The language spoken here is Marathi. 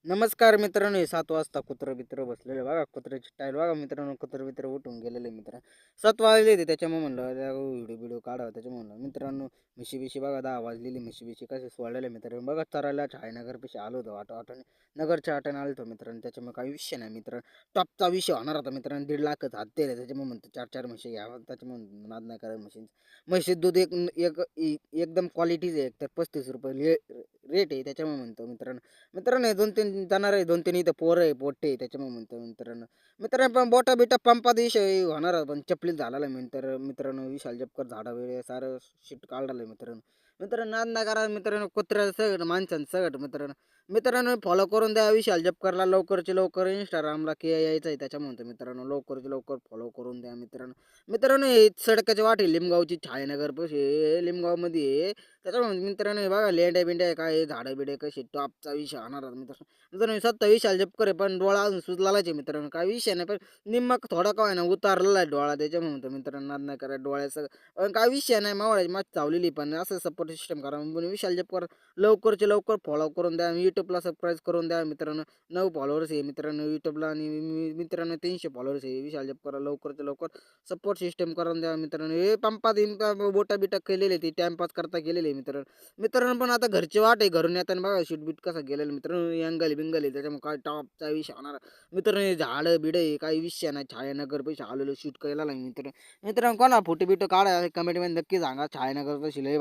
नमस्कार मित्रांनो, 7 वाजता कुत्रं-बित्रं बसलेलं बघा. कुत्र्याची स्टाईल बघा मित्रांनो. कुत्रं-बित्रं उठून गेलेले मित्र. 7 वाजले होते त्याच्यामुळे म्हणलं व्हिडिओ-बिडिओ काढावा त्याच्यामुळे म्हणलं. मित्रांनो म्हशी-बिशी बघा 10 वाजलेली म्हशी-बिशी कसे सोडलेले मित्रांनो. बघा चरायला छायानगरपाशी आलो होतो वाटाने. नगरच्या वाटेने आलो होतो मित्रांनो. त्याच्यामुळे काही विषय नाही मित्रांनो. टॉपचा विषय होणार होता मित्रांनो. 1.5 लाखच हप्ते आहे त्याच्यामुळे म्हणतो 4-4 म्हशी घ्यावा. त्याच्यामुळे नाद नाही करायचं म्हशींचं. म्हशीचं दूध एकदम क्वालिटीचं आहे. एक तर ₹35 रेट आहे त्याच्यामुळे म्हणतो मित्रांनो. मित्रांनो हे 2-3 जनावर आहे, 2-3 इथं पोरं आहे, पोट्टे आहे त्याच्यामुळे म्हणतो मित्रांनो. मित्रांनो पण बोटा-बिटा पंपात विषय होणार होता, पण चपलीत झालेला आहे मित्रांनो विशाल जपकर झाडाबिडे सारं शिट काढलेलं आहे मित्रांनो. मित्रांनो नाद नाही करा मित्रांनो. कुत्र्याचं सगळं माणसाचं सगळं मित्रांनो. मित्रांनो फॉलो करून द्या विशाल जपकरला लवकरची लवकर. Instagramला यायचं आहे त्याच्यामुळे म्हणतो मित्रांनो. लवकरची लवकर फॉलो करून द्या मित्रांनो. मित्रांनो हे सडकाची वाट आहे लिंबगावची छायानगरपाशी लिंबगावमध्ये आहे. त्याच्यामुळे मित्रांनो हे बघा लेंड्या-बिंड्या काय झाडं-बिडं कशी टॉपचा विषय होणार होता मित्रांनो. मित्रांनो स्वतः विशाल जपकर आहे, पण डोळा अजून सुजलेलाच आहे मित्रांनो. काही विषय नाही, पण निम्मा थोडा का होईना उतारलेला आहे डोळा त्याच्यामुळे म्हणतो मित्रांनो नाद नाही करा डोळ्याचं. पण काय विषय नाही मावळाची माझी चावलेली, पण असं सपोर्ट सिस्टम करा. पण विशाल जपकर लवकरचे लवकर फॉलो करून द्या. YouTubeला सबस्क्राईब करून द्या मित्रांनो. 9 फॉलोअर्स आहे मित्रांनो YouTubeला आणि मित्रांनो 300 फॉलोअर्स आहे. विशाल जपकर लवकरच्या लवकर सपोर्ट सिस्टम करून द्या मित्रांनो. हे पंपात बोटा-बिटा केलेले ते टाईमपास करता केलेले मित्रांनो. मित्रांनो पण आता घरची वाट आहे. घरून येताना बघा शूट-बीट कसा गेलेला मित्रांनो. अँगल-बिंगल आहे त्याच्यामुळे काय टॉपचा विषय होणार. मित्रांनो हे झाडं-बिडं आहे काही विषय नाही. छायानगरपाशी आलेलो शूट केलेला आहे मित्रांनो. मित्रांनो कोणा फोटो-बिटो काढा कमेंटमध्ये नक्की सांगा. छायानगरपाशी लय भारी